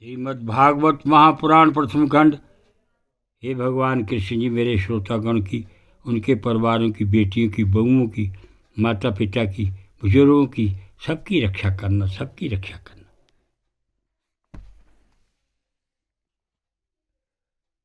श्रीमद् भागवत महापुराण प्रथम खंड। हे भगवान कृष्ण जी, मेरे श्रोतागण की, उनके परिवारों की, बेटियों की, बहुओं की, माता पिता की, बुजुर्गों की, सबकी रक्षा करना, सबकी रक्षा करना।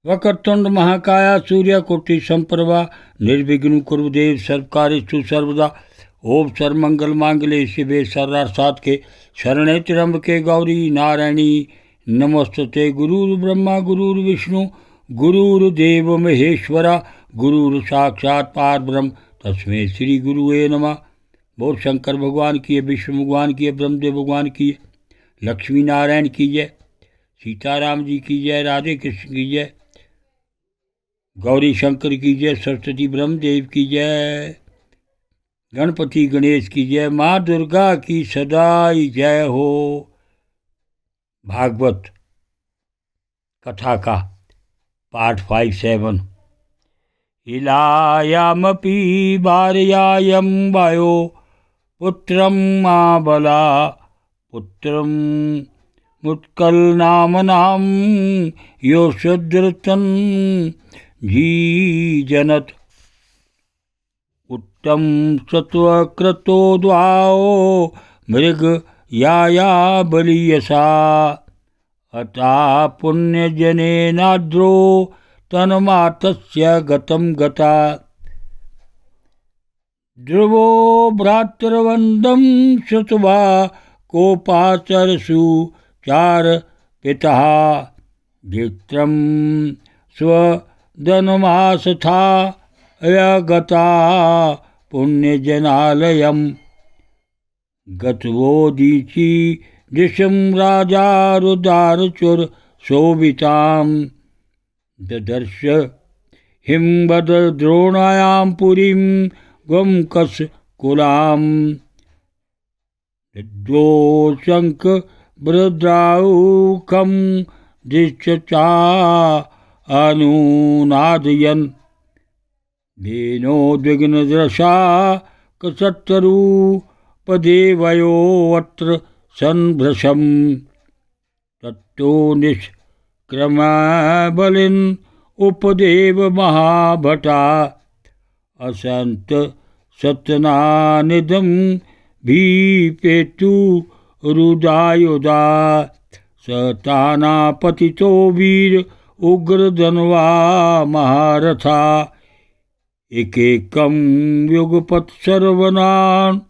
वक्रतुंड महाकाया सूर्यकोटि संप्रभा निर्विघ्न कुरुदेव सर्वकार्येषु सर्वदा। ओम सर्वमंगल मांगल्ये शिवे सर्वार्थसाधके शरणे त्र्यंबके गौरी नारायणी नमस्तुते। गुरुर्ब्रह्मा गुरुर्विष्णु गुरुर्देव महेश्वरा गुरुर साक्षात् परब्रह्म तस्मै श्री गुरुवे नमः। बोल शंकर भगवान की, विष्णु भगवान की, ब्रह्मदेव भगवान की, लक्ष्मी नारायण की जय, सीताराम जी की जय, राधे कृष्ण की जय, गौरी शंकर की जय, सरस्वती ब्रह्मदेव की जय, गणपति गणेश की जय, माँ दुर्गा की सदाई जय हो। भागवत कथा का पार्ट 5-7। इलायामपि भार्यायं वायो पुत्रं माबला पुत्रं मुत्कलनामनां योषधृतं जीजनत। उत्तम सत्वक्रतो द्वाओ मृग याया बलियसा अता पुण्यजनेनाद्रो तन्मातस्य गतं गता। ध्रुवो भ्रातृवन्दं श्रुत्वा कोपाचरसु चार पितः भित्रं स्वधनमासथा अयगता पुण्यजनालयम्। गतवोदीची दिशं राजारुदारचुर शोभितां ददर्श हिमवद्द्रोणायां पुरीं गोमकस कुलाम्। विद्वोशंक बृद्राऊखं दृश्यचा अनुनादयन् धेनोद्विग्नदृशा कसत्तरूपदेवयोऽत्र संभृशम्। तत्तो निष्क्रमबलिन् उपदेव महाभटा असन्त सत्नानिदं भीपेतु रुदायुधा। सतानापतितो वीर उग्रधन्वा महारथा एकेकं युगपत् सर्वनान्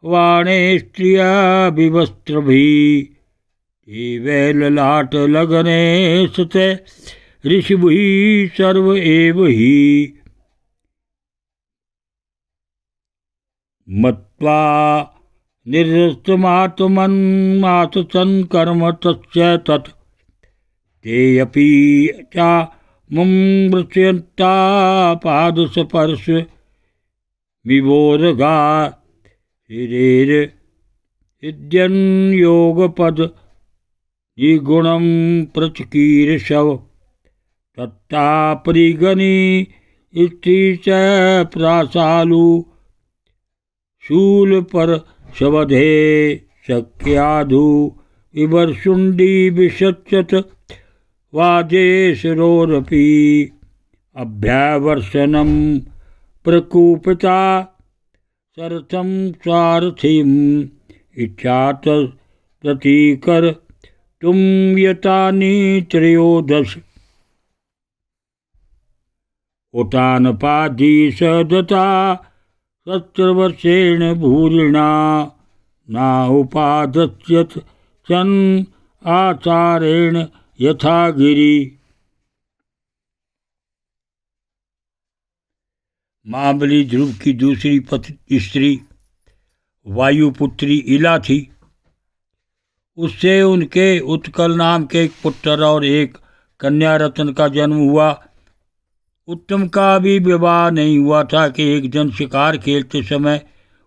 वाणे स्त्रिया विवस्त्रभिः। एवै ललाट लगने सते ऋषिभिः सर्व एव हि। मत्वा निर्दस्तमात्मन्मातसंकर्म तस्य तत् तेऽपि च मुमृत्यन्ता पादस्पर्श विवोरगा। हिरेर इद्यन् योगपद निगुणं प्रचकीर्षव। तत्ता परिगणी स्त्री च प्रासालु शूल पर शवधे शक्याधु विवर्षुण्डी विशच्यत वाजेशरोरपि। अभ्यावर्षनं प्रकूपिता सरथं स्वार्थिम् इच्छात प्रतीकर तुम यतानि त्रयोदश। उतानपादी सदता सत्रवर्षेण भूरिणा ना उपादस्यत सन आचारेण यथा गिरि। महाबली ध्रुव की दूसरी स्त्री वायुपुत्री इला थी। उससे उनके उत्कल नाम के एक पुत्र और एक कन्या रत्न का जन्म हुआ। उत्तम का भी विवाह नहीं हुआ था कि एक दिन शिकार खेलते समय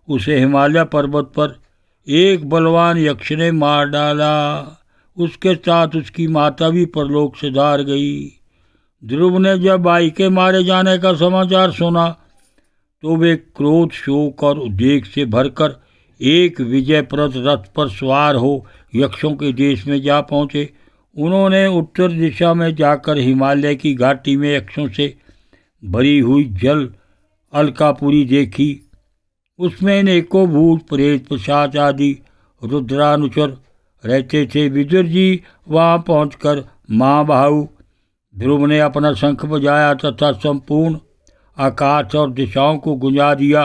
उसे हिमालय पर्वत पर एक बलवान यक्ष ने मार डाला। उसके साथ उसकी माता भी परलोक से धार गई। ध्रुव ने जब भाई के मारे जाने का समाचार सुना तो वे क्रोध, शोक और उद्वेग से भरकर एक विजयप्रद रथ पर सवार हो यक्षों के देश में जा पहुँचे उन्होंने उत्तर दिशा में जाकर हिमालय की घाटी में यक्षों से भरी हुई जल अलकापुरी देखी। उसमें अनेकों भूत प्रेत पिशाच आदि रुद्रानुचर रहते थे। विदुर जी वहाँ पहुंचकर महाबाहु ध्रुव ने अपना शंख बजाया तथा संपूर्ण आकाश और दिशाओं को गुंजा दिया।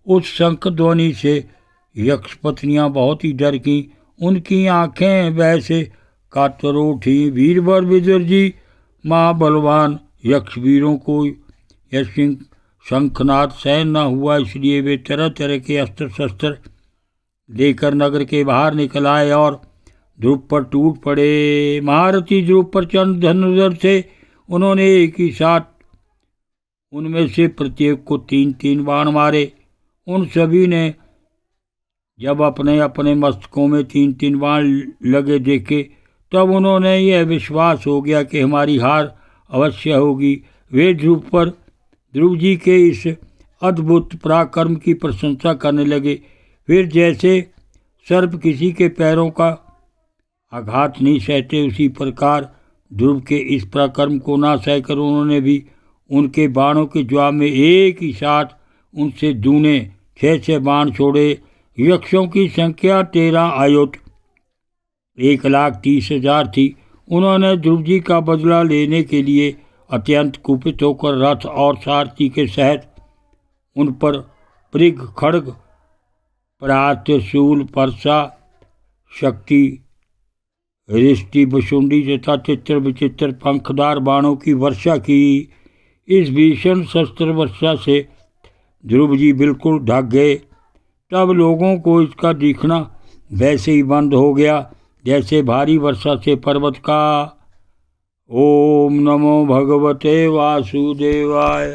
उस शंख ध्वनि से यक्ष पत्नियाँ बहुत ही डर गईं। उनकी आंखें वैसे कातर उठी। वीरवर विदुर जी महाबलवान यक्ष वीरों को यह शंखनाद सहन न हुआ, इसलिए वे तरह तरह के अस्त्र शस्त्र लेकर नगर के बाहर निकल आए और ध्रुव पर टूट पड़े। महारथी ध्रुव प्रचंड धनुर्धर थे। उन्होंने एक ही साथ उनमें से प्रत्येक को 3-3 बाण मारे। उन सभी ने जब अपने अपने मस्तकों में 3-3 बाण लगे देखे तब उन्होंने यह विश्वास हो गया कि हमारी हार अवश्य होगी। वे ध्रुव जी के इस अद्भुत पराक्रम की प्रशंसा करने लगे। फिर जैसे सर्प किसी के पैरों का आघात नहीं सहते, उसी प्रकार ध्रुव के इस पराक्रम को ना सहकर उन्होंने भी उनके बाणों के जवाब में एक ही साथ उनसे दूने 6 बाण छोड़े। यक्षों की संख्या 13 आयुत 1,30,000 थी। उन्होंने ध्रुव जी का बदला लेने के लिए अत्यंत कुपित होकर रथ और सारथी के सहित उन पर पृग, खड्ग, परात, शूल, परसा, शक्ति, रिष्टि, बशुंडी तथा चित्र विचित्र पंखदार बाणों की वर्षा की। इस भीषण शस्त्र वर्षा से ध्रुव जी बिल्कुल ढक गए। तब लोगों को इसका दिखना वैसे ही बंद हो गया जैसे भारी वर्षा से पर्वत का। ओम नमो भगवते वासुदेवाय।